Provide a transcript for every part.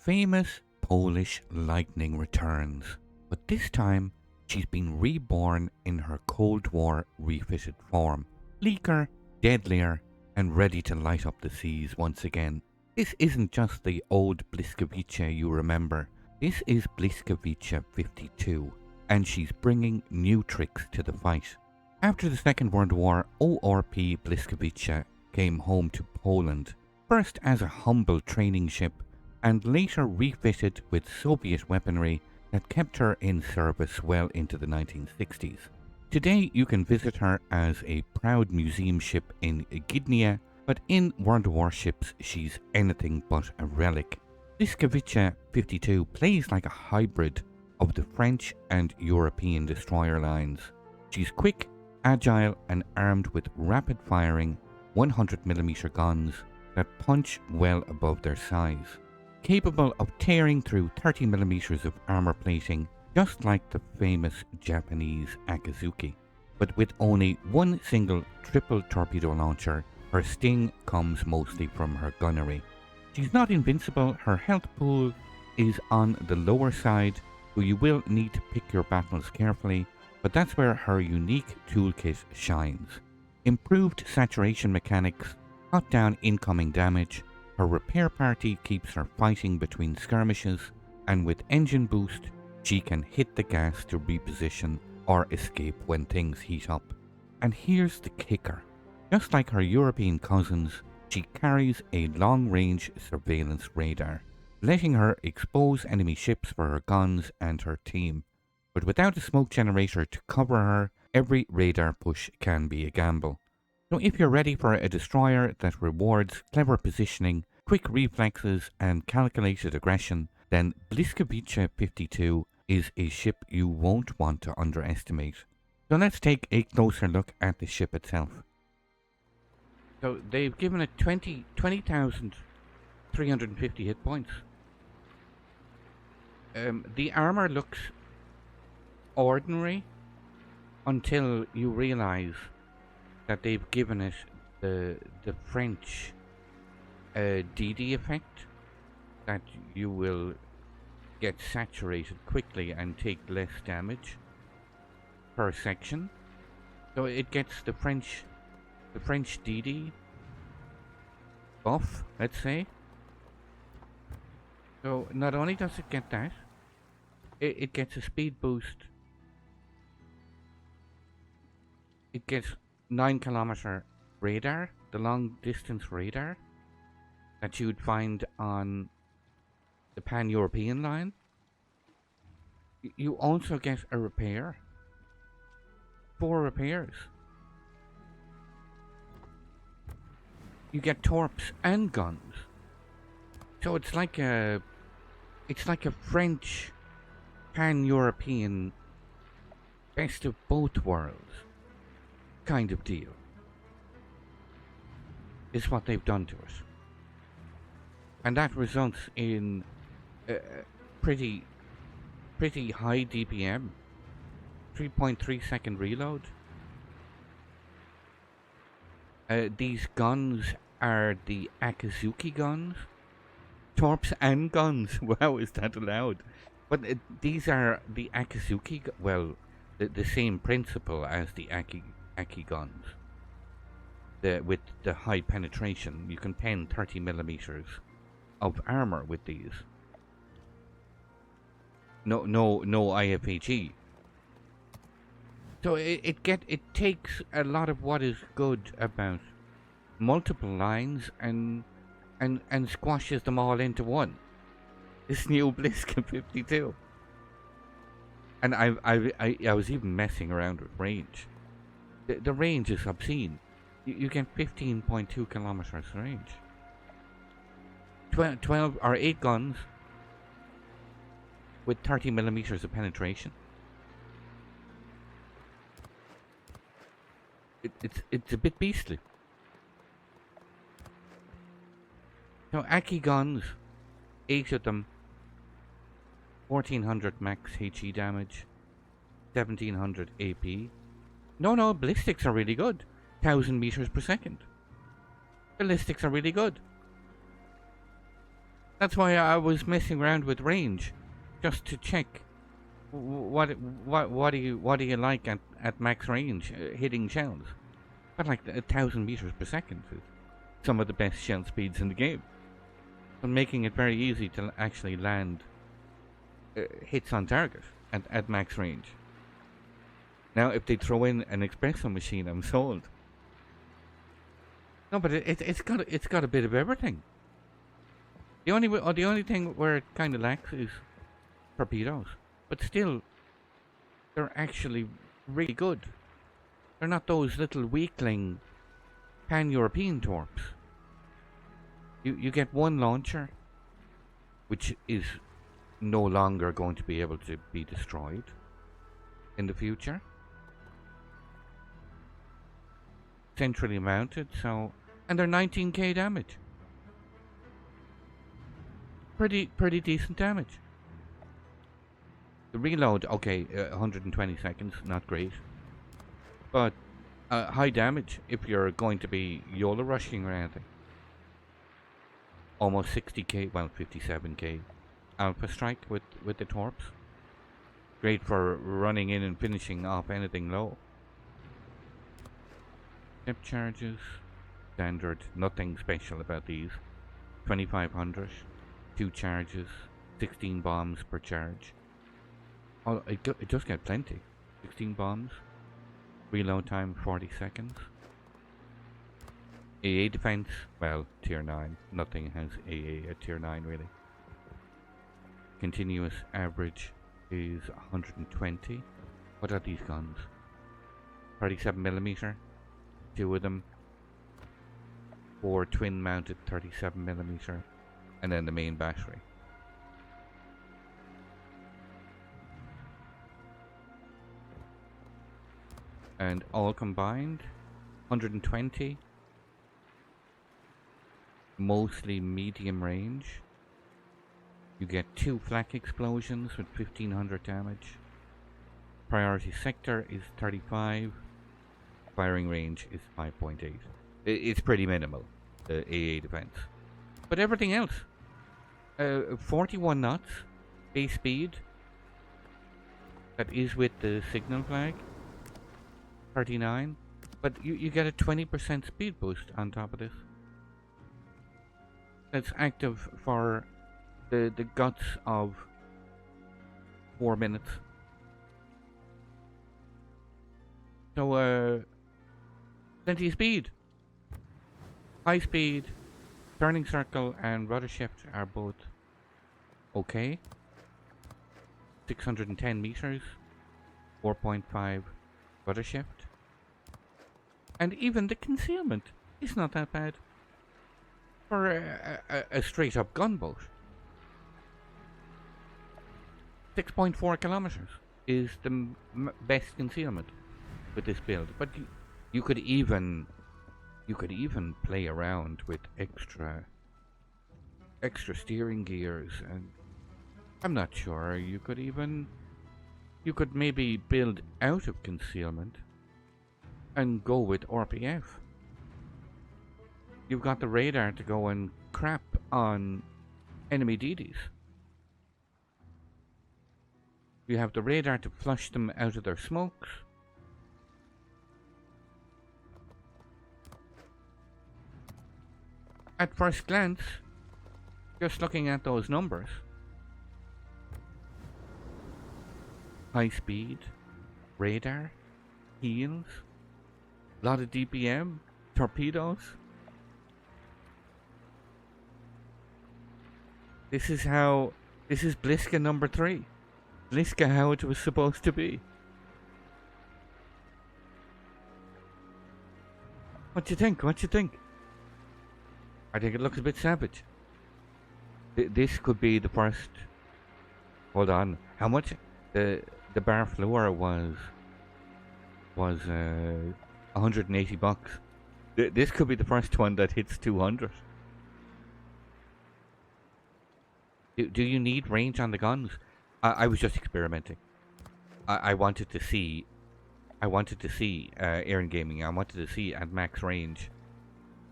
famous Polish lightning returns, but this time she's been reborn in her Cold War refitted form, bleaker, deadlier, and ready to light up the seas once again. This isn't just the old Błyskawica you remember, this is Błyskawica 52, and she's bringing new tricks to the fight. After the Second World War, ORP Błyskawica came home to Poland, first as a humble training ship, and later refitted with Soviet weaponry that kept her in service well into the 1960s. Today you can visit her as a proud museum ship in Gdynia, but in World Warships she's anything but a relic. Błyskawica 52 plays like a hybrid of the French and European destroyer lines. She's quick, agile and armed with rapid-firing 100mm guns that punch well above their size, capable of tearing through 30mm of armor plating just like the famous Japanese Akizuki. But with only one single triple torpedo launcher, her sting comes mostly from her gunnery. She's not invincible, her health pool is on the lower side, so you will need to pick your battles carefully, but that's where her unique toolkit shines. Improved saturation mechanics cut down incoming damage, her repair party keeps her fighting between skirmishes, and with engine boost, she can hit the gas to reposition or escape when things heat up. And here's the kicker. Just like her European cousins, she carries a long-range surveillance radar, letting her expose enemy ships for her guns and her team. But without a smoke generator to cover her, every radar push can be a gamble. So if you're ready for a destroyer that rewards clever positioning, quick reflexes and calculated aggression, then Błyskawica 52 is a ship you won't want to underestimate. So let's take a closer look at the ship itself. So they've given it 20,350 hit points. The armor looks ordinary until you realize that they've given it the French DD effect, that you will get saturated quickly and take less damage per section. So it gets the French DD buff, let's say. So not only does it get that, it gets a speed boost. It gets 9km radar, the long distance radar that you'd find on the Pan-European line. You also get a repair. 4 repairs. You get torps and guns. So it's like a French Pan-European best of both worlds kind of deal, is what they've done to it. And that results in pretty high DPM, 3.3 second reload. These guns are the Akizuki guns. Torps and guns. Wow, is that allowed? But these are the Akizuki, well, the same principle as the Aki guns. With the high penetration, you can pen 30mm of armor with these. No IFHE. So it takes a lot of what is good about multiple lines and squashes them all into one. This new Błyskawica 52. And I was even messing around with range. The range is obscene. You get 15.2 kilometers range. 12 or 8 guns with 30mm of penetration. It's a bit beastly. So Aki guns, 8 of them, 1400 max HE damage, 1700 AP. No, ballistics are really good. 1000 meters per second. Ballistics are really good. That's why I was messing around with range, just to check what do you like at max range hitting shells. But like 1,000 meters per second is some of the best shell speeds in the game, and making it very easy to actually land hits on target at max range. Now, if they throw in an espresso machine, I'm sold. No, but it's got a bit of everything. The only thing where it kind of lacks is torpedoes, but still, they're actually really good. They're not those little weakling pan-European torps. You get one launcher, which is no longer going to be able to be destroyed in the future. Centrally mounted, and they're 19k damage. Pretty decent damage. The reload, okay, 120 seconds, not great, but high damage if you're going to be YOLO rushing or anything. Almost 60k, well 57k alpha strike with the torps. Great for running in and finishing off anything low. Step charges, standard, nothing special about these. 2500, 2 charges, 16 bombs per charge. Oh, it does get plenty. 16 bombs. Reload time 40 seconds. AA defense, well, tier 9. Nothing has AA at tier 9 really. Continuous average is 120. What are these guns? 37mm, 2 of them. 4 twin mounted 37mm, and then the main battery. And all combined, 120. Mostly medium range. You get 2 flak explosions with 1500 damage. Priority sector is 35. Firing range is 5.8. It's pretty minimal, the AA defense. But everything else, 41 knots, base speed. That is with the signal flag. 39. But you get a 20% speed boost on top of this. That's active for the guts of 4 minutes. So, plenty of speed. High speed, turning circle and rudder shift are both okay. 610 meters, 4.5 rudder shift. And even the concealment is not that bad for a straight up gunboat. 6.4 kilometers is the best concealment with this build, but you could even play around with extra steering gears, and I'm not sure you could maybe build out of concealment and go with RPF. You've got the radar to go and crap on enemy DDs. You have the radar to flush them out of their smokes. At first glance, just looking at those numbers, high speed, radar, heals, a lot of DPM, torpedoes. This is Blyska number 3. Blyska how it was supposed to be. What you think? What you think? I think it looks a bit savage. This could be the first. Hold on. How much? The bar floor was 180 bucks. This could be the first one that hits 200. Do you need range on the guns? I was just experimenting. I wanted to see Aaron Gaming. I wanted to see at max range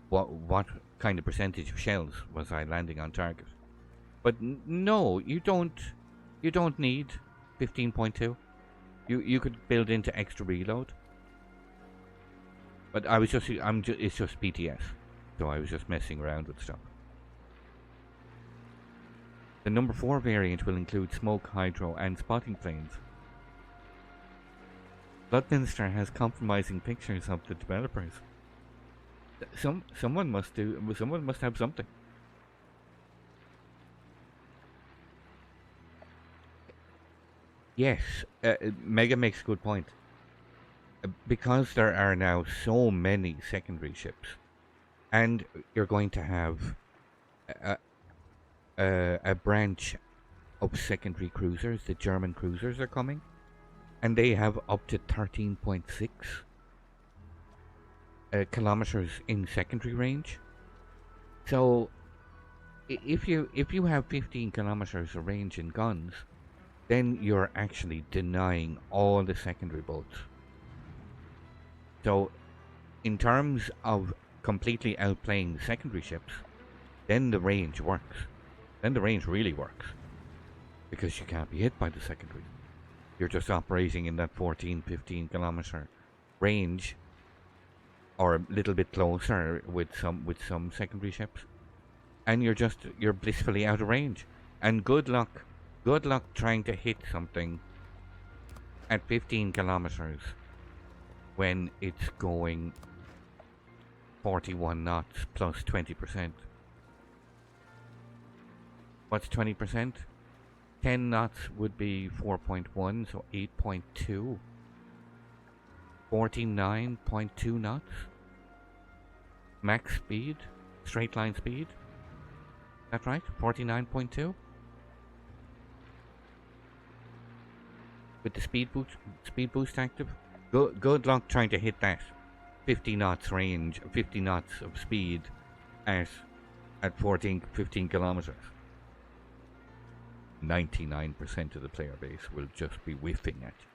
what kind of percentage of shells was I landing on target. But no, you don't. You don't need 15.2. You could build into extra reload. But I was just it's just PTS, so I was just messing around with stuff. The number 4 variant will include smoke, hydro, and spotting planes. Bloodminster has compromising pictures of the developers. Someone must have something. Yes, Mega makes a good point. Because there are now so many secondary ships, and you're going to have a branch of secondary cruisers. The German cruisers are coming, and they have up to 13.6 kilometers in secondary range. So if you have 15 kilometers of range in guns, then you're actually denying all the secondary boats. So in terms of completely outplaying the secondary ships, then the range works. Then the range really works, because you can't be hit by the secondary. You're just operating in that 14-15 kilometer range, or a little bit closer with some secondary ships, and you're blissfully out of range. And good luck trying to hit something at 15 kilometers when it's going 41 knots plus 20%. What's 20%? 10 knots would be 4.1, so 8.2. 49.2 knots. Max speed, straight line speed. That right? 49.2? With the speed boost active? Good luck trying to hit that 50 knots range, 50 knots of speed at 15 kilometers. 99% of the player base will just be whiffing at you.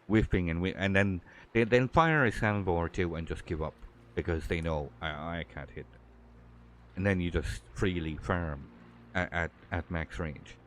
Whiffing and then they'll fire a salvo or two and just give up, because they know I can't hit them. And then you just freely farm at max range.